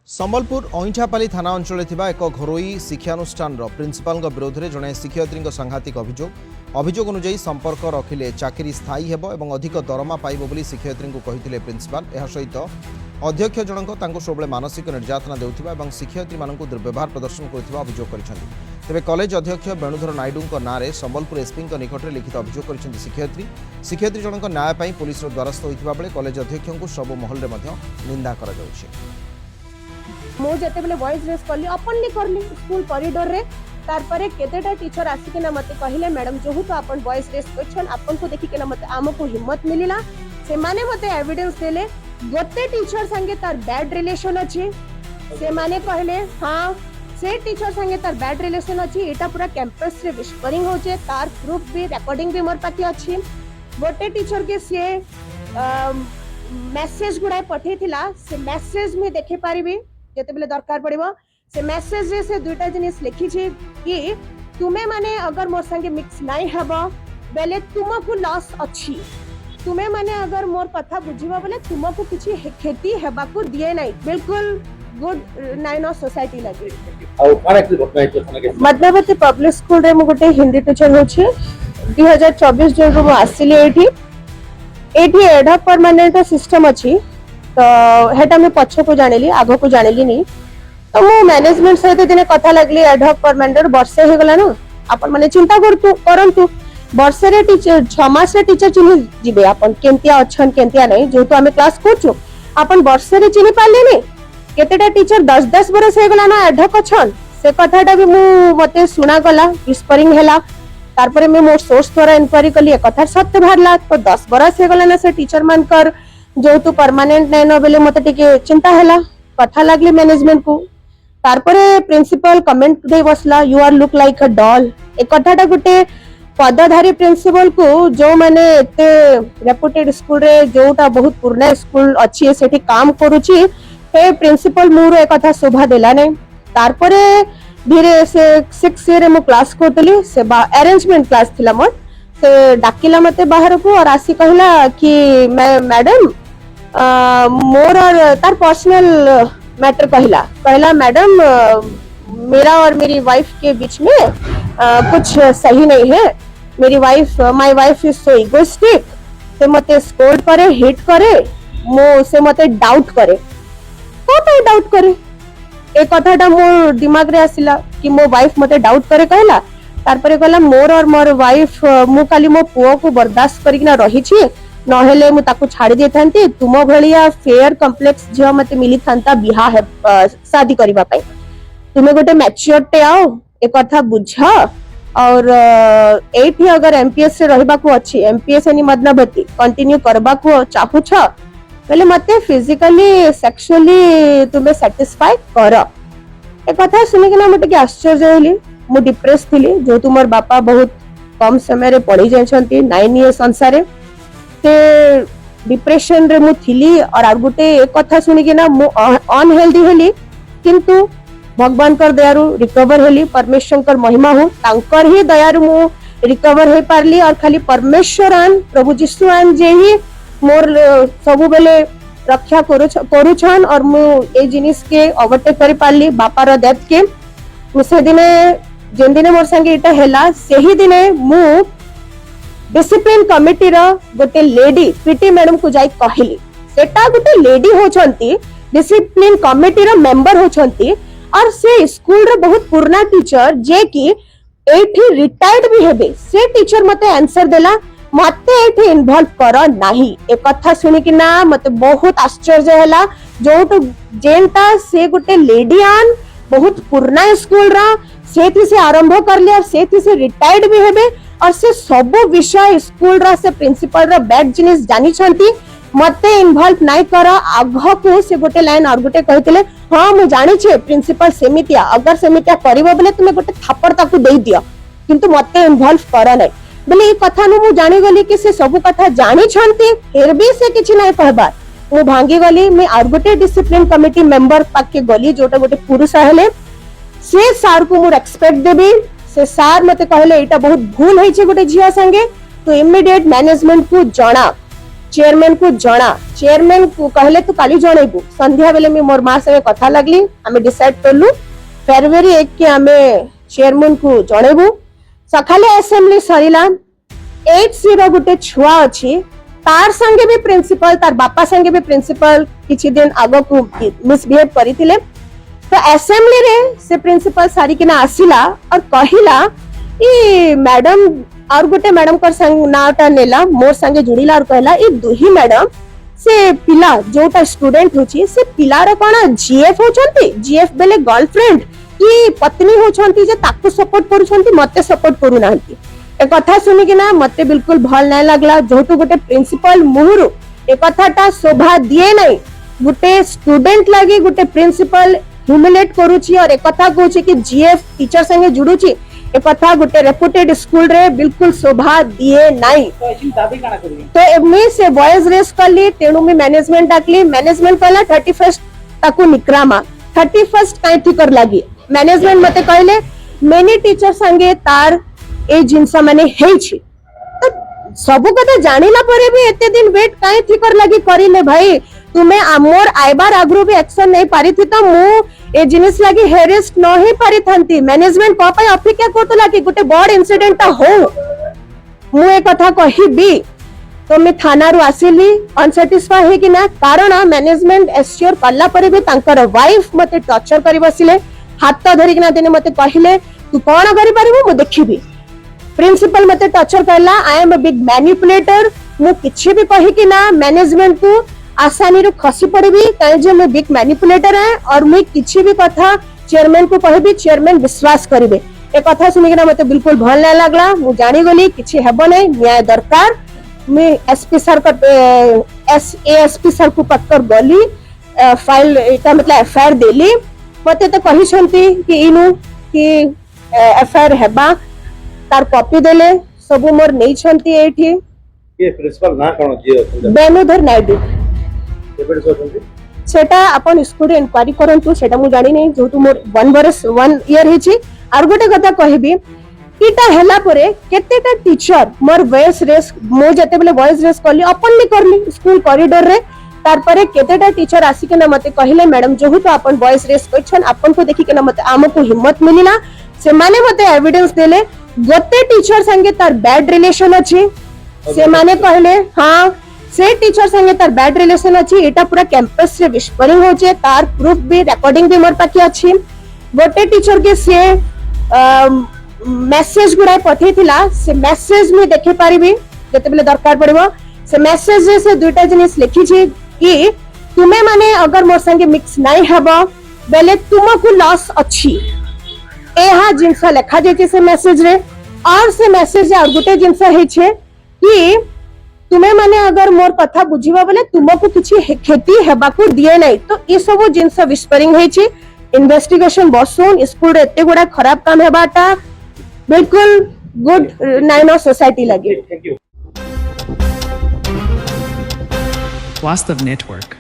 संबलपुर अईठापाली थाना अंचल एक घरोई शिक्षानुष्ठान प्रिंसिपाल विरोध में जड़े शिक्षयित्री सांघातिक अभियोग अनुଯାयी संपर्क रखिले चाकरी स्थायी हेब और अधिक दरमा पाइब बोली शिक्षयित्री को कही प्रिंसिपाल। यह सहित अध्यक्ष जनक सबले मानसिक निर्यातना देउथिबा शिक्षयित्री मानक दुर्व्यवहार प्रदर्शन करुवा अभियोग करिसेंति। तेबे कॉलेज अध्यक्ष वेणुधर नायडू नाँ में संबलपुर एसपी निकट में लिखित अभियोग करिसेंति शिक्षयित्री जनक न्याय पाई पुलिस द्वारस्थ होइथिबा बेले कॉलेज अध्यक्ष को सब महल में निंदा करा जाउछि। मु जते बेले वॉइस रेस करली ओपनली करली स्कूल कॉरिडोर रे तारपरे केतेटा टीचर आसिकिना मते कहिले मैडम जो तो अपन वॉइस रेस करछन अपन को देखि केना मते आमको हिम्मत मिलिला से माने मते एविडेंस देले गोटे टीचर संगे तार बैड रिलेशन अछि से माने कहले हां से टीचर संगे तार बैड रिलेशन अछि एटा पूरा कैंपस रे विस्परिंग होचे तार प्रूफ भी रिकॉर्डिंग भी मोर पाती अछि। गोटे टीचर के से मेसेज गुडा पठेथिला से मेसेज में देखे पारिबे जते बेले दरकार पड़िबो से मेसेज रे से दुईटा जिनिस लिखी छी कि तुमे माने अगर मोर संगे मिक्स नाही हबो बेले तुमको लॉस अछि तुमे माने अगर मोर कथा बुझिबो बेले तुमको किछि खेती हेबा को दिए नाही बिल्कुल गुड नाइन ऑफ सोसाइटी लगे आ कोन एक घटना है थाना के मदनावती पब्लिक स्कूल रे मु गोटे हिंदी टीचर होछि 2024 जन रो आसिले एठी एडा परमानेंट सिस्टम अछि तो हेटा मैं पछ को जानिली आगो को जानिली नहीं तो मु मैनेजमेंट सहित दिन कथा लगली एडहॉक परमानेंट वर्षे हो गला ना अपन माने चिंता करंतु वर्षे रे टीचर 6 मास रे टीचर चिन्ह जिबे अपन केंतिया अछन केंतिया नहीं जो तो हमें क्लास करछु अपन वर्षे रे चिन्ह पाले नहीं केतेटा टीचर 10 बरस हो गला ना एडहॉक अछन से कथाटा भी मु मते सुना गला विस्परिंग हैला तारपरे मैं मोर सोर्स द्वारा इंक्वायरी कली एक कथा सत्य बाहरला तो 10 बरस हो गला ना से टीचर मानकर जो तो परमानेंट नहीं न बेले मते टिके चिंता हैला कथा लागली मैनेजमेंट को तारपरे प्रिंसिपल कमेंट दे बसला you are look like a doll एक कथाटा गुटे पदधारी प्रिंसिपल को जो माने एते रेपुटेड स्कूल रे जोटा बहुत पुराना स्कूल अछि सेठी काम करूची हे प्रिंसिपल मोर एक कथा शोभा देला नै तारपरे धीरे से 6 ईयर मु क्लास करतली से अरेंजमेंट क्लास थिला मोर से डाकिला मते बाहर को और आसी कहला कि मैं मैडम मोर और तार पर्सनल मैटर कहला मैडम मेरा और मेरी वाइफ के बीच में कुछ सही नहीं है मेरी wife my wife is so egoistic से मते स्कोल्ड करे हिट करे मो से मते डाउट करे तो डाउट करे एक कथाटा मोर दिमाग रे आसिला कि मो वाइफ मते डाउट करे कहला तारपरे कहला मोर और मोर वाइफ मु खाली मो पुओ को बर्दाश्त करिना रही छी नहेले मु ताको छाड़ी दे थांती तुम भलिया फेयर कॉम्प्लेक्स जो मते मिली थांता बिहा है शादी करबा पई तुमे गोटे मैच्योर टे आओ एक कथा बुझा और एठी अगर एमपीएस से रहबा को अछि एमपीएस एनी मदनावती कंटिन्यू करबा को चाहू छ पहले मते फिजिकली सेक्सुअली तुमे सैटिस्फाई कर एक कथा सुनि के ना मते के आश्चर्य होली मु डिप्रेस थिली जो तुमर बापा बहुत कम समय रे पढ़ी जायछंती 9 इयर्स अनुसार ते डिप्रेशन रे मु थिली और आर गुटे एक कथा सुनि के ना मु अनहेल्दी हेली किंतु भगवान कर दयारु रिकवर हेली परमेश्वर कर महिमा हो तांकर ही दयारु मु रिकवर हे पारली और खाली परमेश्वरान प्रभु जीशुआन जे ही मोर सबु बेले रक्षा करूछन और मु ए जिनिस के ओवरटेक करि पारली बापा रो डेथ के उसे दिने जेन दिने मोर संगे इटा हैला सेही दिने मु डिसिप्लिन कमिटी रो गोटे लेडी पीटी मैडम को जाई कहली सेटा गोटे लेडी होछंती डिसिप्लिन कमिटी रो मेंबर होछंती और से स्कूल रो बहुत पुराना टीचर जे कि एठी रिटायर्ड भी हेबे से टीचर मते आंसर देला मते एठी इन्वॉल्व कर नाही ए कथा सुनि कि ना मते बहुत आश्चर्य हैला जो तो जेनटा से गोटे लेडीआन बहुत पुराना स्कूल रा सेठी से आरंभ करले और सेठी से रिटायर्ड भी हेबे और से सब विषय स्कूल रा से प्रिंसिपल रा बैड जिनिस जानि छंती मते इन्वॉल्व नाही कर आघ को से गोटे लाइन और गोटे कहतिले हां मु जानि छे प्रिंसिपल सेमितिया अगर सेमितिया करिवो बले तुमे गोटे थापड़ ताकू देई दियो किंतु मते इन्वॉल्व कर नै बले ई कथा नु मु जानि गली कि से सब कथा जानि छंती फिर भी से किछि नै कहबार मु भांगी गली मैं आर गोटे डिसिप्लिन कमिटी मेंबर पाके गली जोटा गोटे पुरुष हेले से सार को मु रेस्पेक्ट देबी से सार मते कहले एटा बहुत भूल होई छे गोटे झिया संगे तो इमीडिएट मैनेजमेंट को जणा चेयरमैन को जना चेयरमैन को कहले तू काली जणेबू संध्या बेले मी मोर मां संगे कथा लागली हमें डिसाइड करलु फेब्रुआरी 1 के हमें चेयरमैन को जणेबू सकाले असेंबली सरिला 80 गोटे छुआ अछि तार संगे भी प्रिंसिपल तार बापा संगे भी प्रिंसिपल किछि दिन आगो को मिसबिहेव करिथिले तो असेंबली रे से प्रिंसिपल सारी किना आसिला और कहिला ई मैडम और गोटे मैडम कर संग नाटा नेला मोर संगे जुड़िला और कहला ई दुही मैडम से पिला जोटा स्टूडेंट होची से पिलार कोन जीएफ होचंती जीएफ बेले गर्लफ्रेंड की पत्नी होचंती जे ताकू सपोर्ट करूचंती मते सपोर्ट करू नांती ए कथा सुनी कि ना मते बिल्कुल भल नै लागला जोटू गोटे प्रिंसिपल मुहुरु ए कथाटा शोभा दिए नै गोटे स्टूडेंट लागि गोटे प्रिंसिपल ह्यूमिलेट करूची और ए कथा कहूची कि जीएफ टीचर संगे जुडुची ए कथा गोटे रेपुटेड स्कूल रे बिल्कुल शोभा दिए नाही तो ऐसी दाबी काना करबी तो एमनी से वॉइस रेस करली तेणु मी मैनेजमेंट डाकली मैनेजमेंट कहला 31 ताकू निक्रामा 31 काई ठिकर लागी मैनेजमेंट मते कहले मेनी टीचर संगे तार ए जिंस माने हेछि तो सब कथा जानिला परे भी एते दिन वेट काई ठिकर लागी करिले भाई तुमे आमोर आइबार आगरु भी एक्शन नहीं पारी थी तो मु ए जिनिस लागी हेरेस्ट न ही पारी थांती मैनेजमेंट को पय अपेक्षा करतला कि गोटे बड़ इंसिडेंट हो मु ए कथा कहिबी तो मैं थाना रु आसिली अनसैटिस्फाई है कि ना कारण मैनेजमेंट एश्योर करला परे भी तांकर वाइफ मते टॉर्चर करी बसिले हाथ धरि कि ना दिने मते कहिले तू कोन करि परबो मु देखिबी प्रिंसिपल मते टॉर्चर करला I am a big manipulator मु किछि भी कहि कि ना मैनेजमेंट को आसानी रो खसी पड़बी काहे जे मैं बिग मैनिपुलेटर है और मैं किछि भी कथा चेयरमैन को कहबी चेयरमैन विश्वास करिवे ए कथा सुनि कि ना मते बिल्कुल भल नै लागला मु जानि गली किछि हेबो नै न्याय दरकार मैं एसपी सर का एएसपी सर को पक्कर गली फाइल एटा मतलब एफआईआर देली मते तो कहि छंती कि इनु कि एफआईआर हेबा तार कॉपी देले सब मोर नै छंती एठी ये प्रिंसिपल ना कोन जे बेनुधर नायडू एबे सोचंती सेटा अपन स्कूल रे इंक्वायरी करंतु सेटा मु जानि नै जो तू मोर 1 ईयर हिची आर गोटे कथा कहबी इटा हैला परे केतेटा टीचर मोर वॉइस रेस मो जते बेले वॉइस रेस करली ओपनली करली स्कूल कॉरिडोर रे तार परे केतेटा टीचर आसी के ना मते कहिले मैडम जो तो अपन वॉइस रेस करछन अपन को देखि के ना मते हमको हिम्मत मिलिला से माने मते एविडेंस देले गोटे टीचर संगे तार बैड रिलेशन अछि से माने कहले हां से टीचर संगे तार बैड रिलेशन अछि एटा पूरा कैंपस से विस्परिंग होचे तार प्रूफ भी रिकॉर्डिंग भी मोर पाके अछि गोटे टीचर के से मेसेज गुडा पठे थिला से मेसेज में देखे पारिबी जते बेले दरकार पड़िबो से मेसेज से दुईटा जिनिस लिखि छी कि तुमे माने अगर मोर संगे मिक्स नाही हबो बेले तुमको लॉस अछि एहा जिंस लिखा जेछि से मेसेज रे और से मेसेज और गुटे जिंस हे छे कि तुमे माने अगर मोर कथा बुझिबो बेले तुमको किछि खेती हेबा को दिए नाही तो ई सब जिंस विस्परिंग हे छी इन्वेस्टिगेशन बसुन स्कूल रे एते गुडा खराब काम हेबाटा बिल्कुल गुड नाइन सोसाइटी लगे थैंक यू Vastav Network.